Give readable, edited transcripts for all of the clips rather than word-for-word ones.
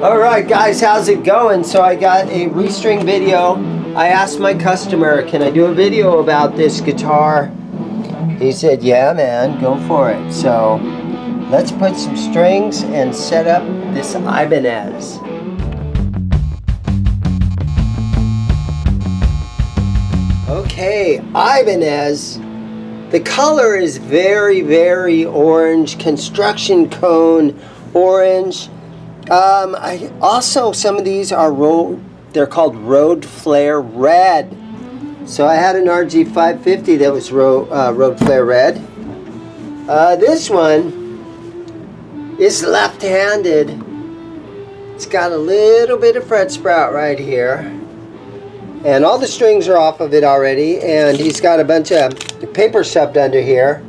Alright guys, how's it going? So I got a restring video. I asked my customer, can I do a video about this guitar? He said, yeah man, go for it. So let's put some strings and set up this Ibanez. Okay, Ibanez. The color is very, very orange, construction cone orange. I also, some of these are they're called Road Flare Red. So I had an RG 550 that was Road Flare Red. This one is left-handed. It's got a little bit of fret sprout right here. And all the strings are off of it already. And he's got a bunch of paper shoved under here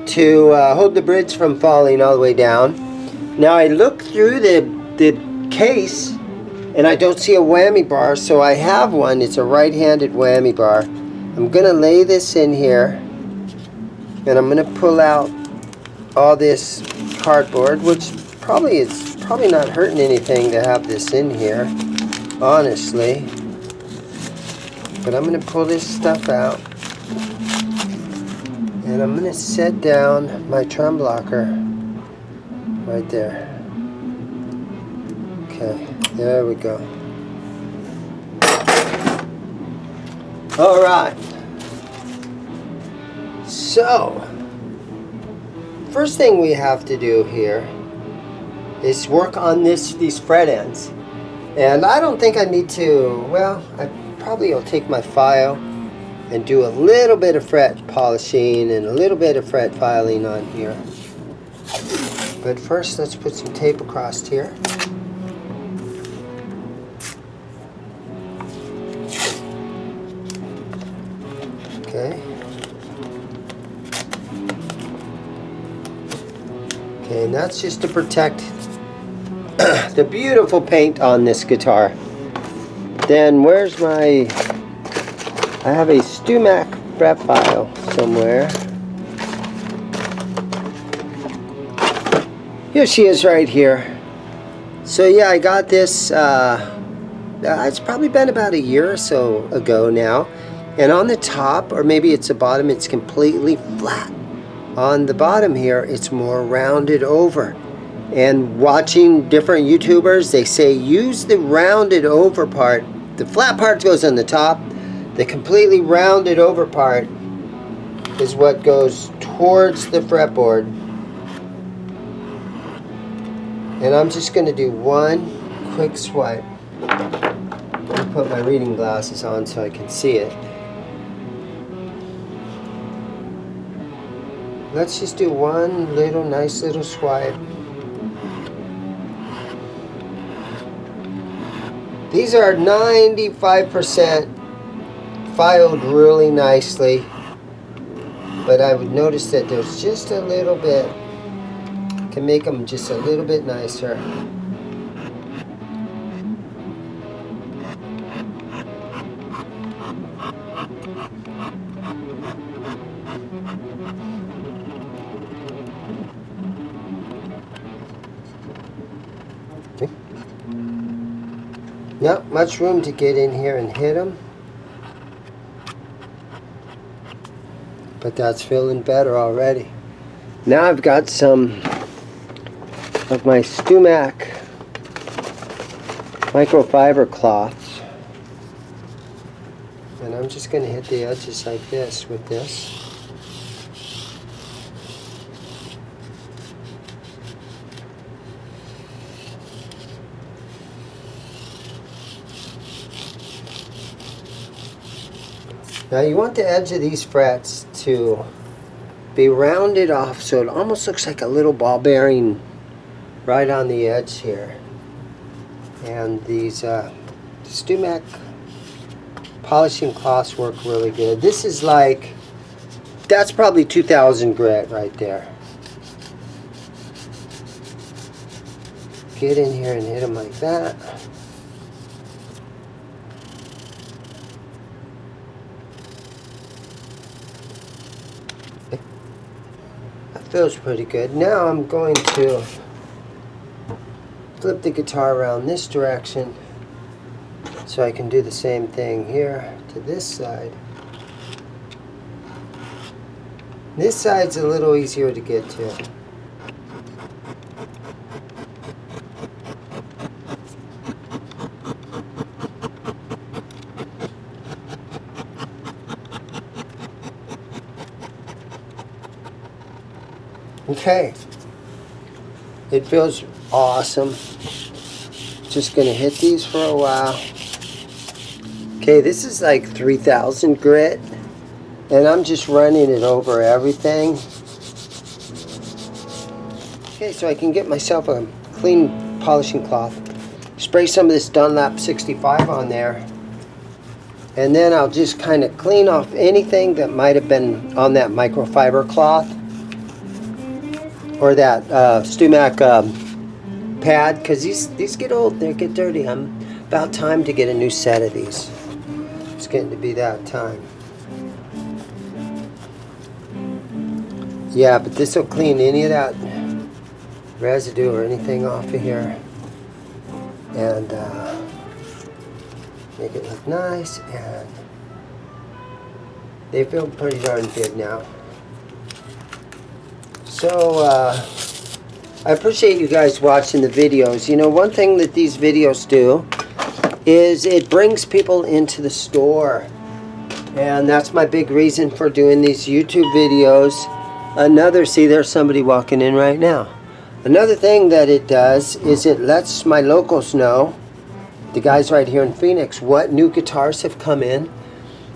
to hold the bridge from falling all the way down. Now I look through the case and I don't see a whammy bar, so I have one. It's a right-handed whammy bar. I'm gonna lay this in here and I'm gonna pull out all this cardboard, which it's probably not hurting anything to have this in here, honestly. But I'm gonna pull this stuff out and I'm gonna set down my trim blocker right there. Okay, there we go. Alright. So, first thing we have to do here is work on these fret ends. And I don't think I need to, well, I probably will take my file and do a little bit of fret polishing and a little bit of fret filing on here. But first, let's put some tape across here. Okay. Okay, and that's just to protect the beautiful paint on this guitar. Then where's my... I have a StewMac fret file somewhere. Here she is right here. So yeah, I got this, it's probably been about a year or so ago now. And on the top, or maybe it's the bottom, it's completely flat. On the bottom here, it's more rounded over. And watching different YouTubers, they say use the rounded over part. The flat part goes on the top. The completely rounded over part is what goes towards the fretboard. And I'm just going to do one quick swipe. I'm going to put my reading glasses on so I can see it. Let's just do one nice little swipe. These are 95% filed really nicely, but I would notice that there's just a little bit. Can make them just a little bit nicer. Okay. Not much room to get in here and hit them, but that's feeling better already. Now I've got some of my StewMac microfiber cloths, and I'm just going to hit the edges like this with this. Now you want the edge of these frets to be rounded off so it almost looks like a little ball bearing right on the edge here. And these StewMac polishing cloths work really good. This is like, that's probably 2000 grit right there. Get in here and hit them like that. That feels pretty good. Now I'm going to flip the guitar around this direction so I can do the same thing here to this side. This side's a little easier to get to. Okay, it feels awesome. Just gonna hit these for a while. Okay, this is like 3000 grit, and I'm just running it over everything. Okay, so I can get myself a clean polishing cloth, spray some of this Dunlap 65 on there, and then I'll just kind of clean off anything that might have been on that microfiber cloth or that Stumac pad, because these get old, they get dirty. I'm about time to get a new set of these. It's getting to be that time. Yeah, but this will clean any of that residue or anything off of here, and make it look nice. And they feel pretty darn good now. So I appreciate you guys watching the videos. You know, one thing that these videos do is it brings people into the store, and that's my big reason for doing these YouTube videos. Another, see, there's somebody walking in right now. Another thing that it does is it lets my locals know, the guys right here in Phoenix, what new guitars have come in.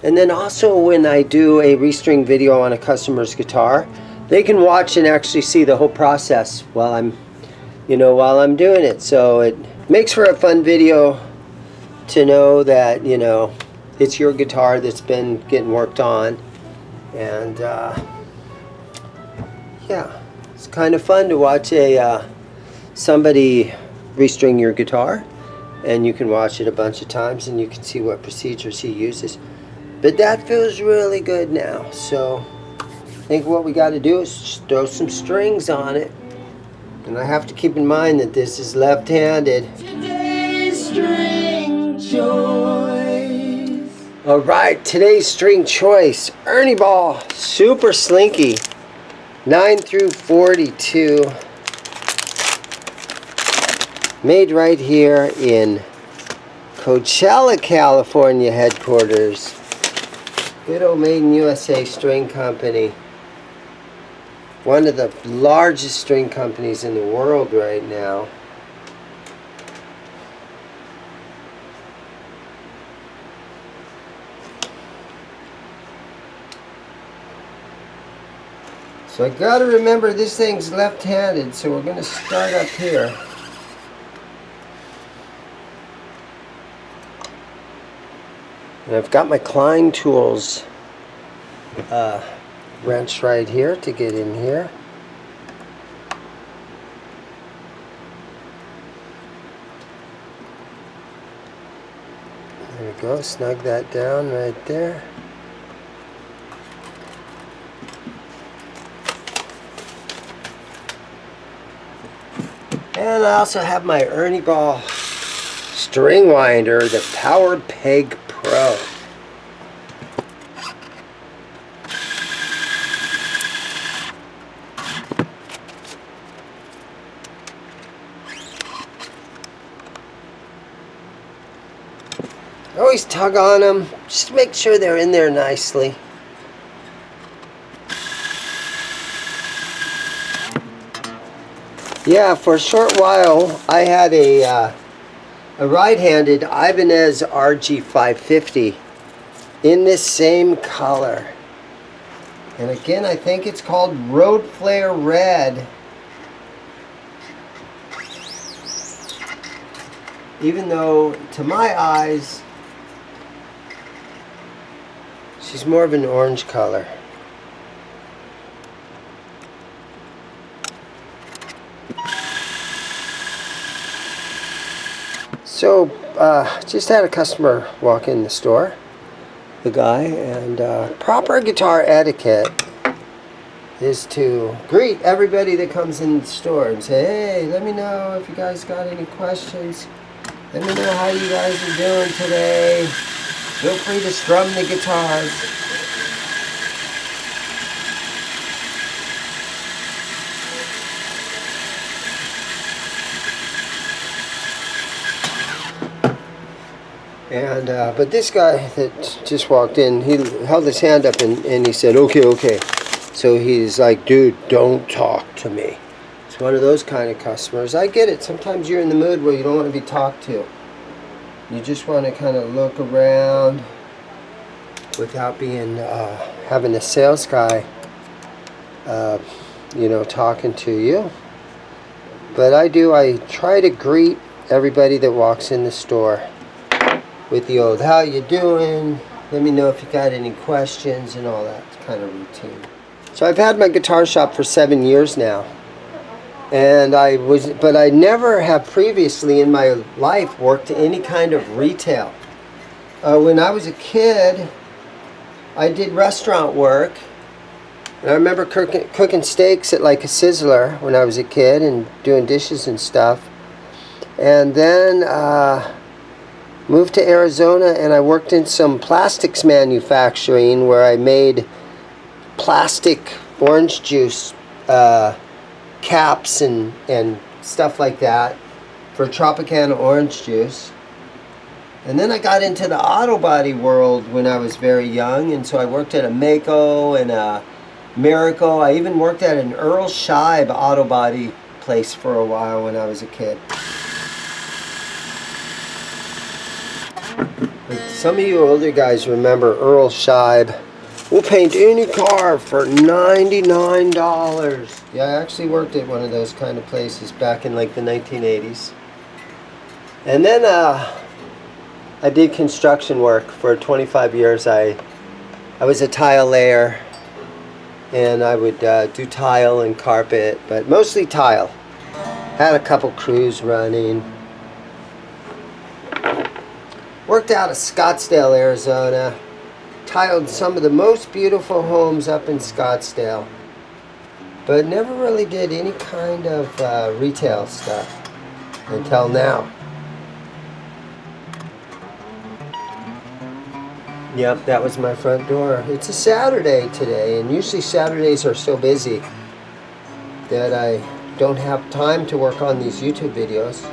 And then also when I do a restring video on a customer's guitar, they can watch and actually see the whole process while I'm doing it. So it makes for a fun video to know that, you know, it's your guitar that's been getting worked on. And yeah, it's kind of fun to watch somebody restring your guitar, and you can watch it a bunch of times and you can see what procedures he uses. But that feels really good now. So I think what we got to do is just throw some strings on it. And I have to keep in mind that this is left-handed. Today's string choice. Alright, today's string choice. Ernie Ball Super Slinky 9 through 42. Made right here in Coachella, California headquarters. Good old Made in USA string company. One of the largest string companies in the world right now. So I gotta remember this thing's left-handed, so we're gonna start up here. And I've got my Klein tools wrench right here to get in here. There we go, snug that down right there. And I also have my Ernie Ball string winder, the Power Peg Pro. Always tug on them, just to make sure they're in there nicely. Yeah, for a short while I had a right-handed Ibanez RG550 in this same color. And again, I think it's called Road Flare Red. Even though, to my eyes, she's more of an orange color. So, just had a customer walk in the store, the guy, and proper guitar etiquette is to greet everybody that comes in the store and say, hey, let me know if you guys got any questions. Let me know how you guys are doing today. Feel free to strum the guitars. And but this guy that just walked in, he held his hand up and he said, okay. So he's like, dude, don't talk to me. It's one of those kind of customers. I get it. Sometimes you're in the mood where you don't want to be talked to. You just want to kind of look around without being having a sales guy you know, talking to you. But I try to greet everybody that walks in the store with the old, how you doing? Let me know if you got any questions and all that kind of routine. So I've had my guitar shop for 7 years now. And but I never have previously in my life worked any kind of retail. When I was a kid, I did restaurant work. And I remember cooking steaks at like a Sizzler when I was a kid and doing dishes and stuff. And then moved to Arizona and I worked in some plastics manufacturing where I made plastic orange juice caps and stuff like that for Tropicana orange juice. And then I got into the auto body world when I was very young, and so I worked at a Mako and a Miracle. I even worked at an Earl Scheib auto body place for a while when I was a kid. But some of you older guys remember Earl Scheib. We'll paint any car for $99. Yeah, I actually worked at one of those kind of places back in like the 1980s. And then I did construction work for 25 years. I was a tile layer, and I would do tile and carpet, but mostly tile. Had a couple crews running. Worked out of Scottsdale, Arizona. Tiled some of the most beautiful homes up in Scottsdale. But never really did any kind of retail stuff until now. Yep, that was my front door. It's a Saturday today, and usually Saturdays are so busy that I don't have time to work on these YouTube videos.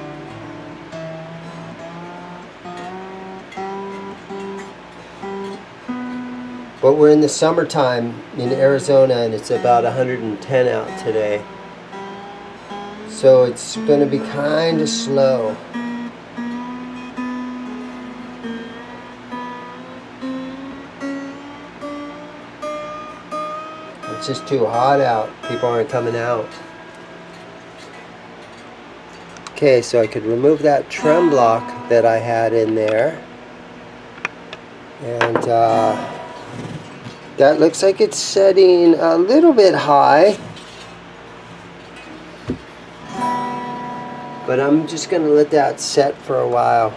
But we're in the summertime in Arizona and it's about 110 out today. So it's going to be kind of slow. It's just too hot out. People aren't coming out. Okay, so I could remove that trem block that I had in there. And that looks like it's setting a little bit high. But I'm just going to let that set for a while.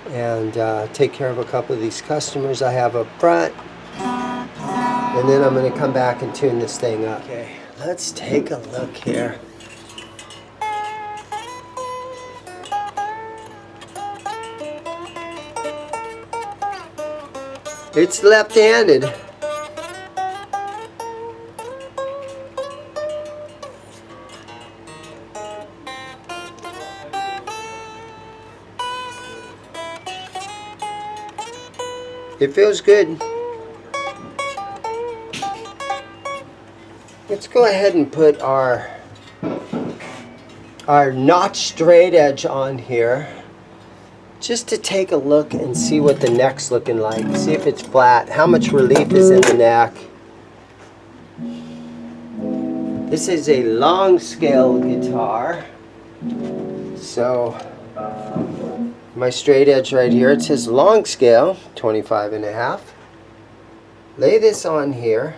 And take care of a couple of these customers I have up front. And then I'm going to come back and tune this thing up. Okay, let's take a look here. It's left-handed. It feels good. Let's go ahead and put our notch straight edge on here, just to take a look and see what the neck's looking like. See if it's flat, how much relief is in the neck. This is a long scale guitar. So my straight edge right here, it says long scale, 25.5. Lay this on here.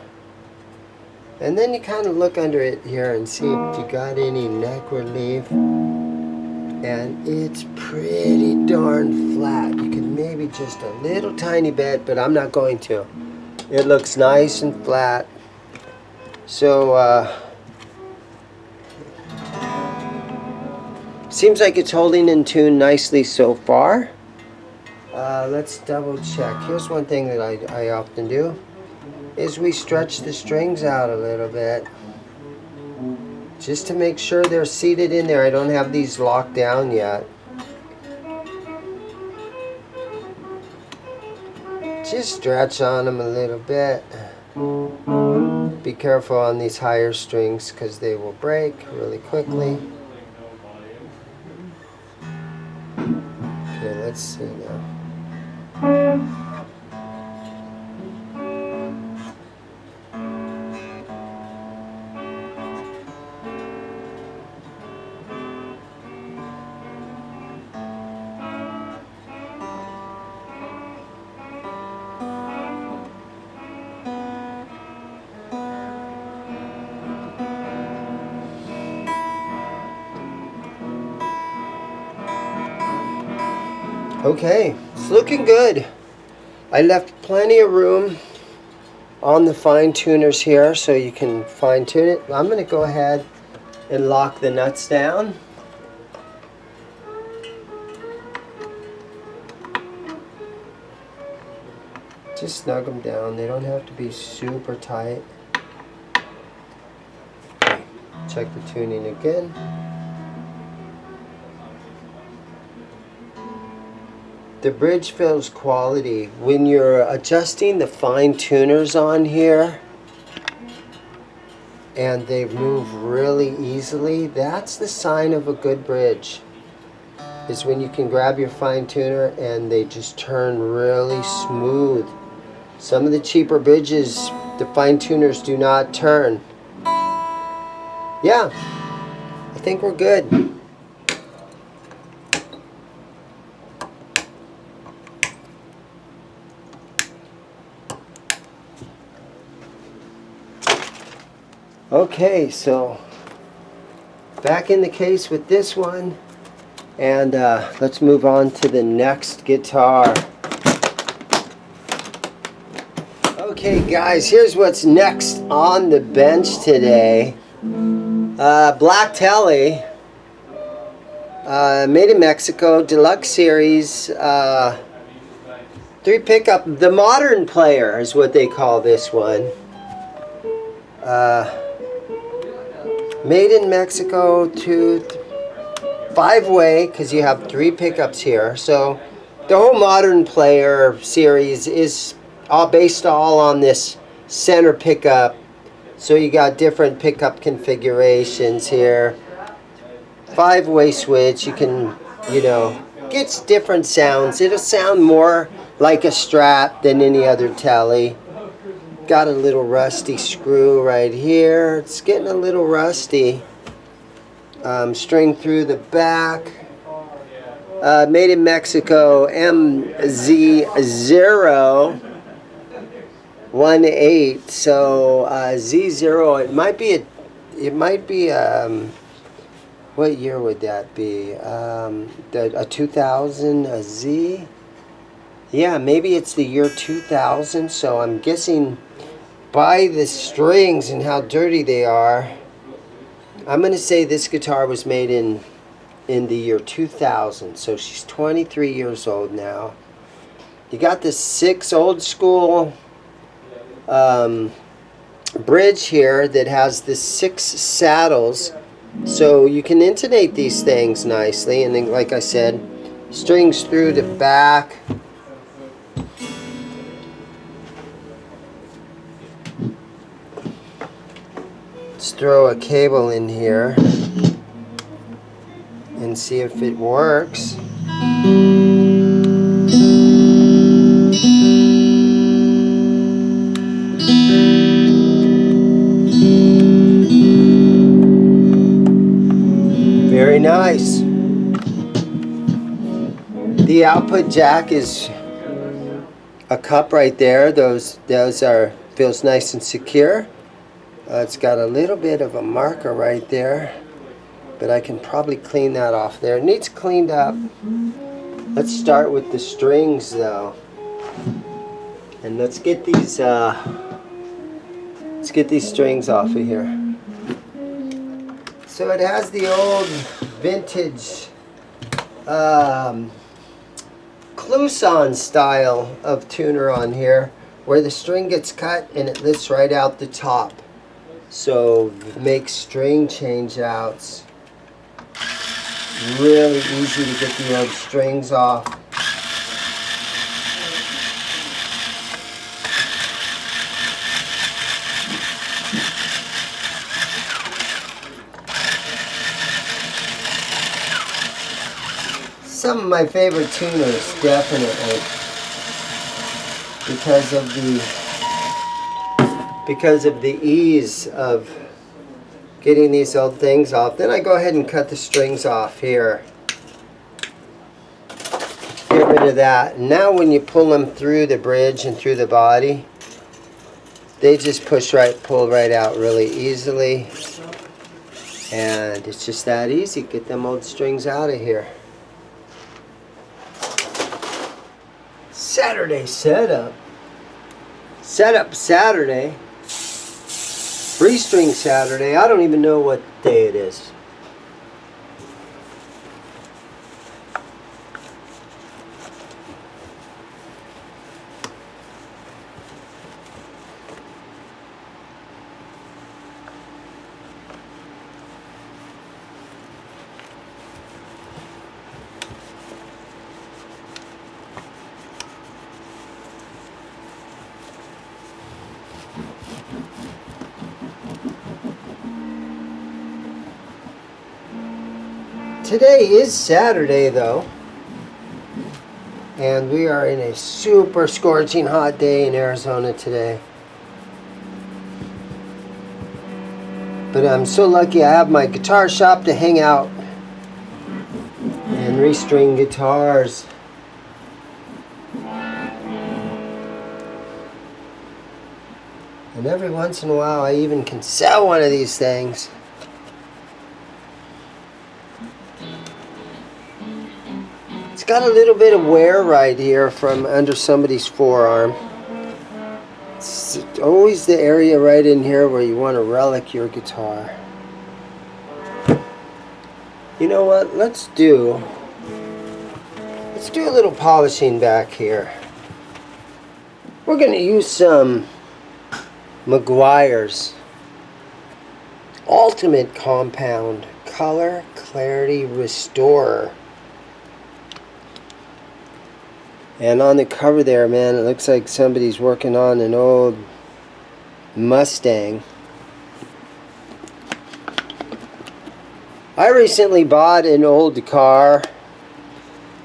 And then you kind of look under it here and see if you got any neck relief. And it's pretty darn flat. You can maybe just a little tiny bit, but I'm not going to. It looks nice and flat. So seems like it's holding in tune nicely so far. Let's double check. Here's one thing that I often do, is we stretch the strings out a little bit, just to make sure they're seated in there. I don't have these locked down yet. Just stretch on them a little bit. Be careful on these higher strings because they will break really quickly. Okay, let's see now. Okay, it's looking good. I left plenty of room on the fine tuners here so you can fine tune it. I'm going to go ahead and lock the nuts down. Just snug them down. They don't have to be super tight. Okay, check the tuning again. The bridge feels quality. When you're adjusting the fine tuners on here and they move really easily, that's the sign of a good bridge. Is when you can grab your fine tuner and they just turn really smooth. Some of the cheaper bridges, the fine tuners do not turn. Yeah, I think we're good. Okay, so back in the case with this one, and let's move on to the next guitar. Okay guys, here's what's next on the bench today. Black Telly, made in Mexico, deluxe series, 3 pickup, the modern player is what they call this one. Made in Mexico, 5-way, because you have 3 pickups here. So the whole modern player series is all based on this center pickup. So you got different pickup configurations here. 5-way switch, you can, gets different sounds. It'll sound more like a Strat than any other Telly. Got a little rusty screw right here. It's getting a little rusty. String through the back. Made in Mexico, MZ018. So Z0. It might be. What year would that be? A 2000, a Z. Yeah, maybe it's the year 2000. So I'm guessing by the strings and how dirty they are, I'm going to say this guitar was made in the year 2000. So she's 23 years old now. You got this 6 old school bridge here that has the 6 saddles. So you can intonate these things nicely. And then, like I said, strings through the back. Let's throw a cable in here and see if it works. Very nice. The output jack is a cup right there. Those are feels nice and secure. It's got a little bit of a marker right there, but I can probably clean that off there. It needs cleaned up. Let's start with the strings though. And let's get these Let's get these strings off of here. So it has the old vintage Cluson style of tuner on here, where the string gets cut and it lifts right out the top. So it makes string change outs really easy to get the old strings off. Some of my favorite tuners, definitely, because of the ease of getting these old things off. Then I go ahead and cut the strings off here. Get rid of that. And now when you pull them through the bridge and through the body, they just pull right out really easily. And it's just that easy. Get them old strings out of here. Saturday setup. Setup Saturday. Restring Saturday. I don't even know what day it is. Today is Saturday though, and we are in a super scorching hot day in Arizona today. But I'm so lucky I have my guitar shop to hang out and restring guitars. And every once in a while I even can sell one of these things. It's got a little bit of wear right here from under somebody's forearm. It's always the area right in here where you want to relic your guitar. You know what? Let's do a little polishing back here. We're going to use some Meguiar's Ultimate Compound Color Clarity Restorer. And on the cover there, man, it looks like somebody's working on an old Mustang. I recently bought an old car.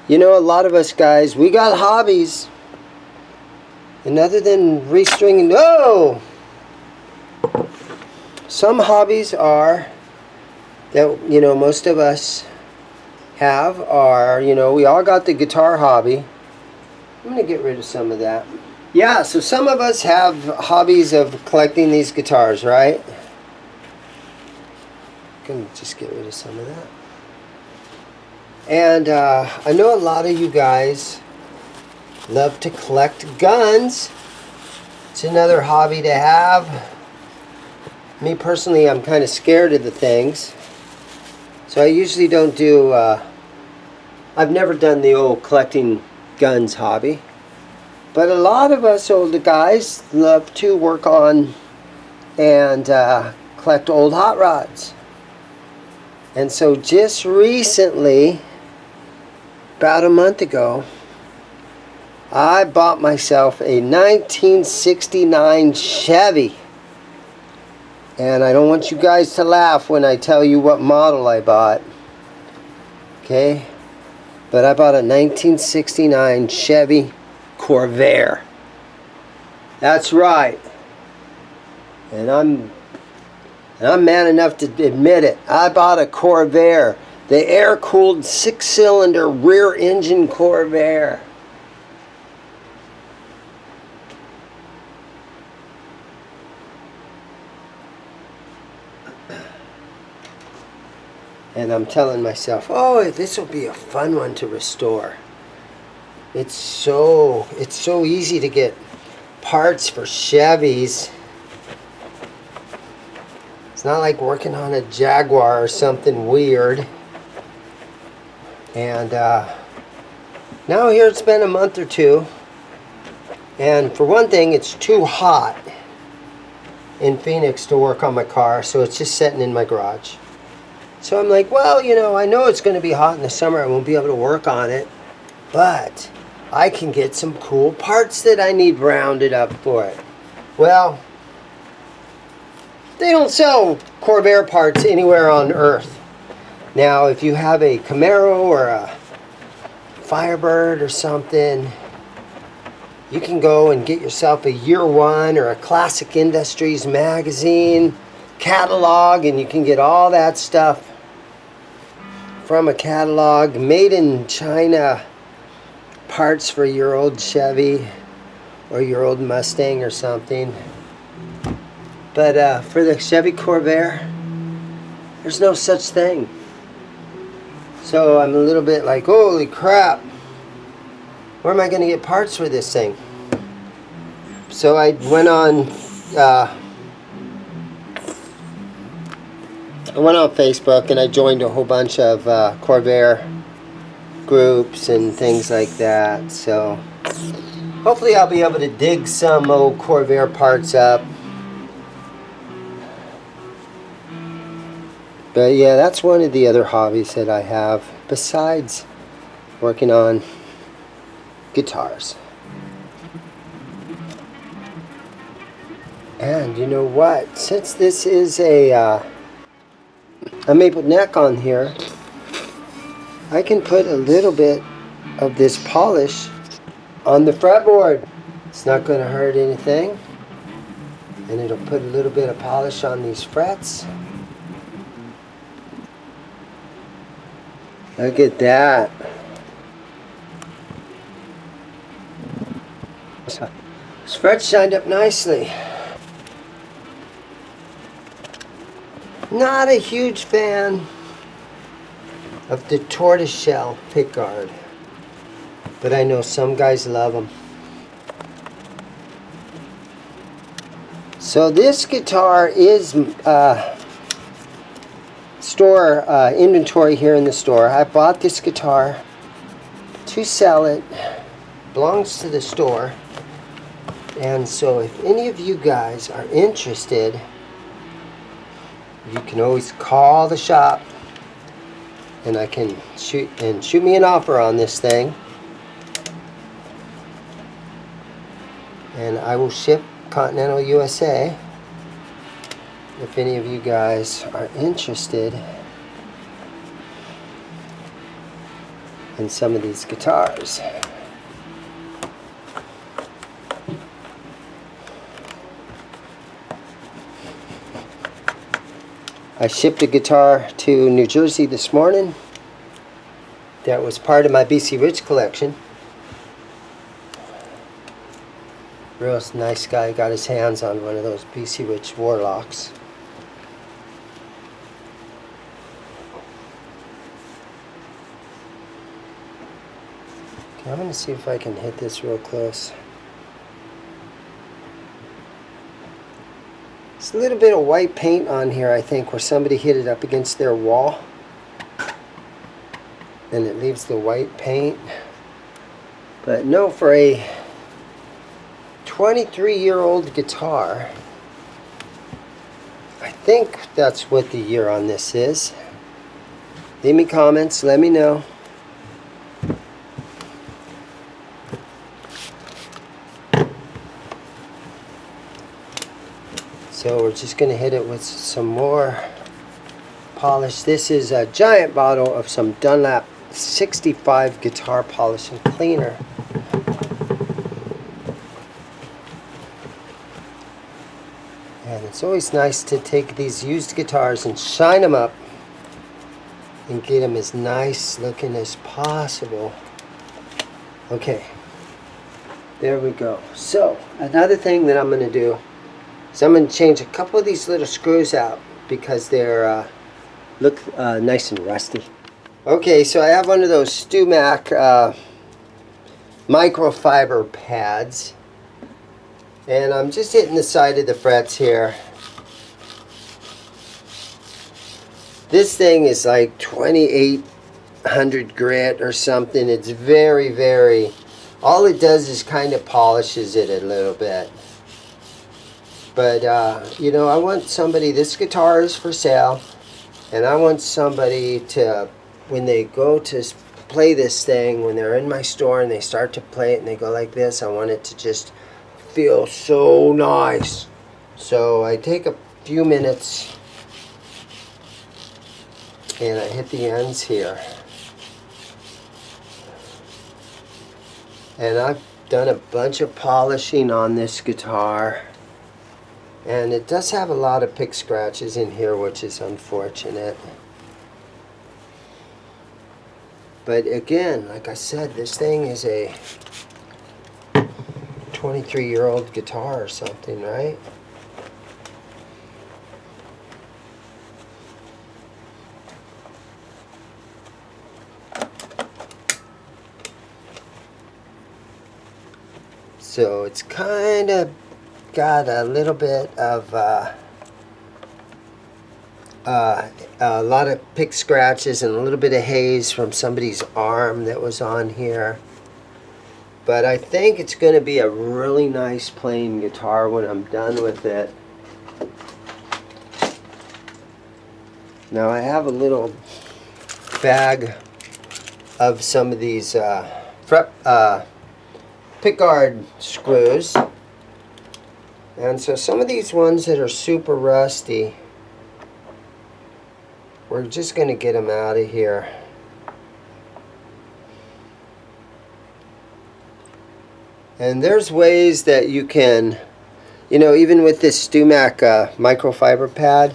You know, a lot of us guys, we got hobbies. And other than restringing, no! Some hobbies are, that, you know, most of us have are, you know, we all got the guitar hobby. I'm going to get rid of some of that. Yeah, so some of us have hobbies of collecting these guitars, right? I'm going to just get rid of some of that. And I know a lot of you guys love to collect guns. It's another hobby to have. Me personally, I'm kind of scared of the things. So I usually don't do, I've never done the old collecting guns hobby, but a lot of us older guys love to work on and collect old hot rods. And so just recently, about a month ago, I bought myself a 1969 Chevy. And I don't want you guys to laugh when I tell you what model I bought. Okay? But I bought a 1969 Chevy Corvair. That's right. And I'm man enough to admit it. I bought a Corvair. The air-cooled 6-cylinder rear-engine Corvair. And I'm telling myself, oh, this will be a fun one to restore. It's so easy to get parts for Chevys. It's not like working on a Jaguar or something weird. And now here it's been a month or two. And for one thing, it's too hot in Phoenix to work on my car, so it's just sitting in my garage. So I'm like, well, you know, I know it's going to be hot in the summer. I won't be able to work on it, but I can get some cool parts that I need rounded up for it. Well, they don't sell Corvair parts anywhere on earth. Now, if you have a Camaro or a Firebird or something, you can go and get yourself a Year One or a Classic Industries magazine catalog, and you can get all that stuff from a catalog. Made in China parts for your old Chevy or your old Mustang or something. But for the Chevy Corvair, there's no such thing. So I'm a little bit like, holy crap, where am I going to get parts for this thing? So I went on Facebook and I joined a whole bunch of Corvair groups and things like that. So hopefully I'll be able to dig some old Corvair parts up. But yeah, that's one of the other hobbies that I have besides working on guitars. And you know what? Since this is a maple neck on here, I can put a little bit of this polish on the fretboard. It's not going to hurt anything. And it'll put a little bit of polish on these frets. Look at that. This fret shined up nicely. Not a huge fan of the tortoiseshell pickguard, but I know some guys love them. So this guitar is store inventory here in the store. I bought this guitar to sell it. Belongs to the store. And so if any of you guys are interested, you can always call the shop and I can shoot me an offer on this thing. And I will ship Continental USA if any of you guys are interested in some of these guitars. I shipped a guitar to New Jersey this morning that was part of my BC Rich collection. Real nice guy got his hands on one of those BC Rich Warlocks. Okay, I'm going to see if I can hit this real close. There's a little bit of white paint on here, I think, where somebody hit it up against their wall. And it leaves the white paint. But no, for a 23-year-old guitar, I think that's what the year on this is. Leave me comments, let me know. So we're just going to hit it with some more polish. This is a giant bottle of some Dunlap 65 guitar polish and cleaner. And it's always nice to take these used guitars and shine them up and get them as nice looking as possible. Okay, there we go. So another thing that I'm going to do, so I'm going to change a couple of these little screws out because they're look nice and rusty. Okay, so I have one of those StewMac microfiber pads, and I'm just hitting the side of the frets here This thing is like 2800 grit or something. It's very, very, all it does is kind of polishes it a little bit. But, you know, I want somebody, this guitar is for sale, and I want somebody to, when they go to play this thing, when they're in my store and they start to play it and they go like this, I want it to just feel so nice. So I take a few minutes and I hit the ends here. And I've done a bunch of polishing on this guitar. And it does have a lot of pick scratches in here, which is unfortunate. But again, like I said, this thing is a 23-year-old guitar or something, right? So it's kind of got a little bit of a lot of pick scratches and a little bit of haze from somebody's arm that was on here. But I think it's going to be a really nice playing guitar when I'm done with it. Now I have a little bag of some of these pickguard screws. And so some of these ones that are super rusty, we're just going to get them out of here. And there's ways that you can, you know, even with this StewMac microfiber pad,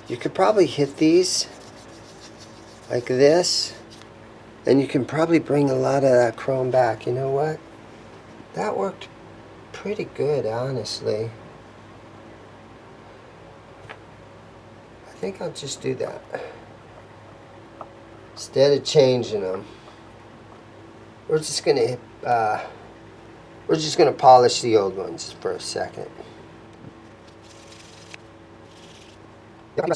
you could probably hit these like this, and you can probably bring a lot of that chrome back. You know what? That worked pretty good, honestly. I think I'll just do that. Instead of changing them, we're just gonna polish the old ones for a second. Okay,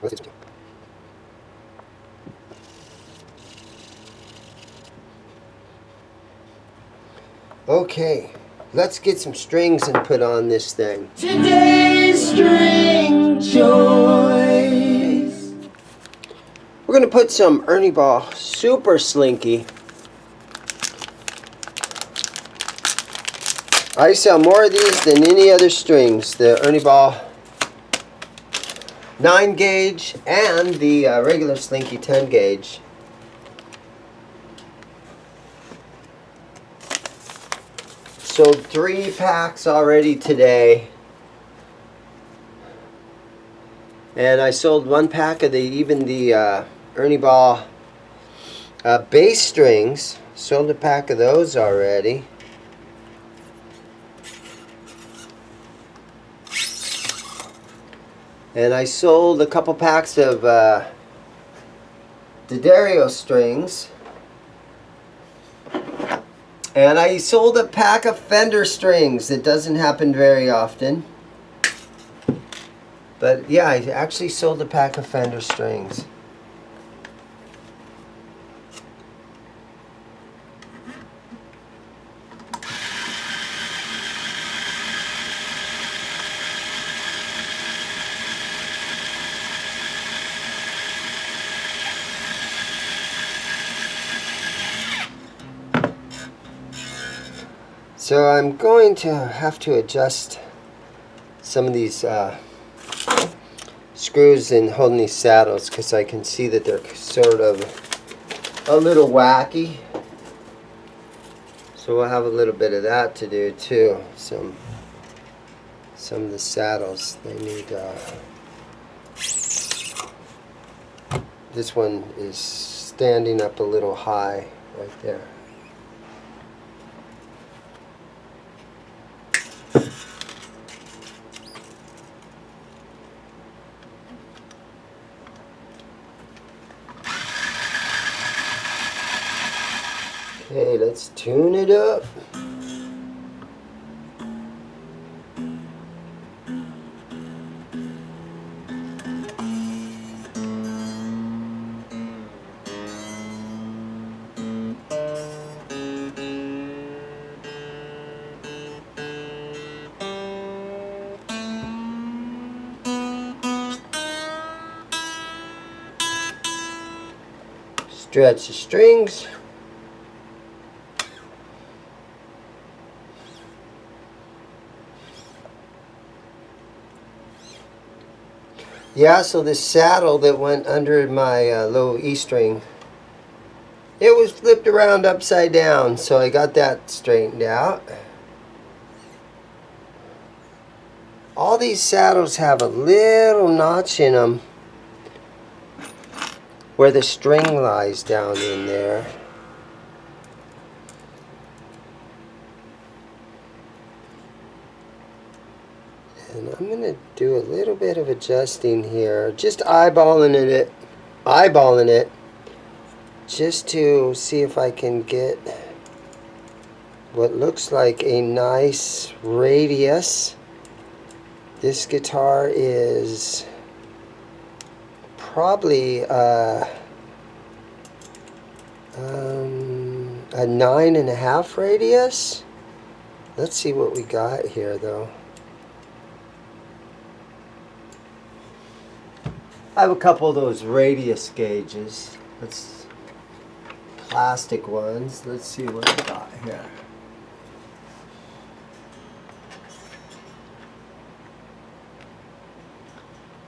let's do it. Okay, let's get some strings and put on this thing. Today's string choice. We're going to put some Ernie Ball Super Slinky. I sell more of these than any other strings. The Ernie Ball 9 gauge and the regular Slinky 10 gauge. Sold 3 packs already today. And I sold 1 pack of the Ernie Ball bass strings. Sold a pack of those already. And I sold a couple packs of D'Addario strings. And I sold a pack of Fender strings. That doesn't happen very often. But yeah, I actually sold a pack of Fender strings. So I'm going to have to adjust some of these screws in holding these saddles, because I can see that they're sort of a little wacky. So we'll have a little bit of that to do too. Some of the saddles, they need this one is standing up a little high right there. Okay, let's tune it up. Stretch the strings. Yeah, so this saddle that went under my low E string, it was flipped around upside down, so I got that straightened out. All these saddles have a little notch in them where the string lies down in there. And I'm going to do a little bit of adjusting here, just eyeballing it, just to see if I can get what looks like a nice radius. This guitar is probably a 9.5 radius. Let's see what we got here though. I have a couple of those radius gauges. Let's plastic ones. Let's see what we got here.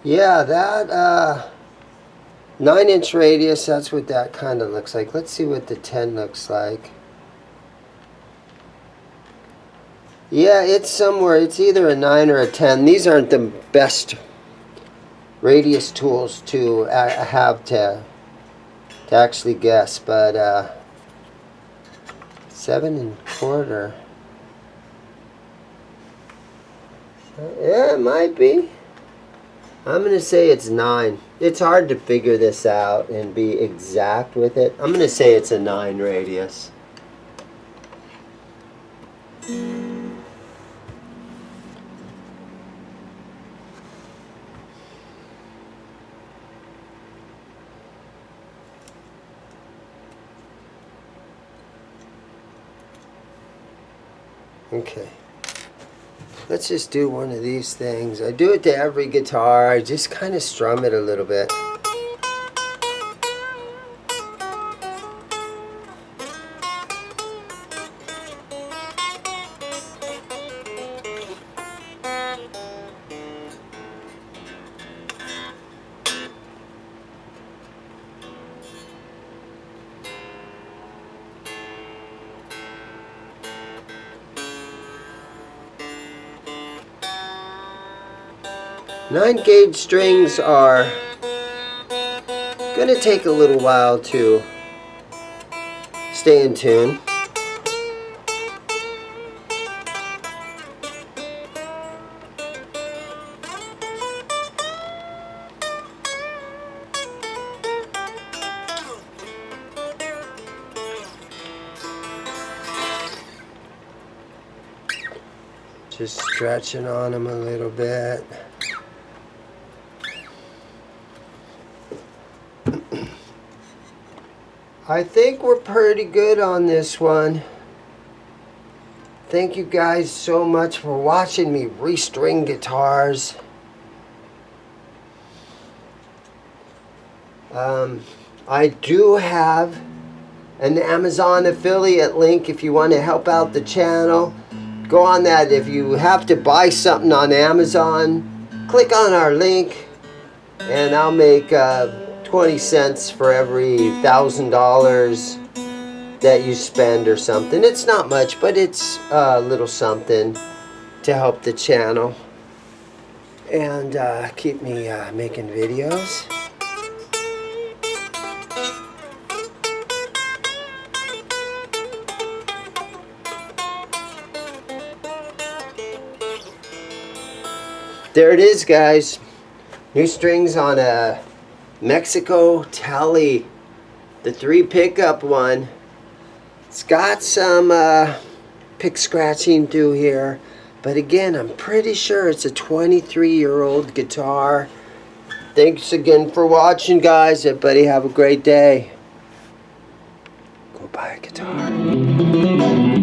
Yeah, that 9-inch radius, that's what that kind of looks like. Let's see what the 10 looks like. Yeah, it's somewhere, it's either a 9 or a 10. These aren't the best radius tools to have to actually guess, but 7.25. Yeah, it might be. I'm going to say it's 9. It's hard to figure this out and be exact with it. I'm going to say it's a 9 radius. Okay. Let's just do one of these things. I do it to every guitar. I just kind of strum it a little bit. Nine-gauge strings are going to take a little while to stay in tune. Just stretching on them a little bit. I think we're pretty good on this one. Thank you guys so much for watching me restring guitars. I do have an Amazon affiliate link if you want to help out the channel. Go on that. If you have to buy something on Amazon, click on our link and I'll make 20 cents for every $1,000 that you spend or something. It's not much, but it's a little something to help the channel and keep me making videos. There it is, guys. New strings on a Mexico Tele, the 3 pickup one. It's got some pick scratching through here, but again, I'm pretty sure it's a 23-year-old guitar. Thanks again for watching, guys. Everybody have a great day. Go buy a guitar.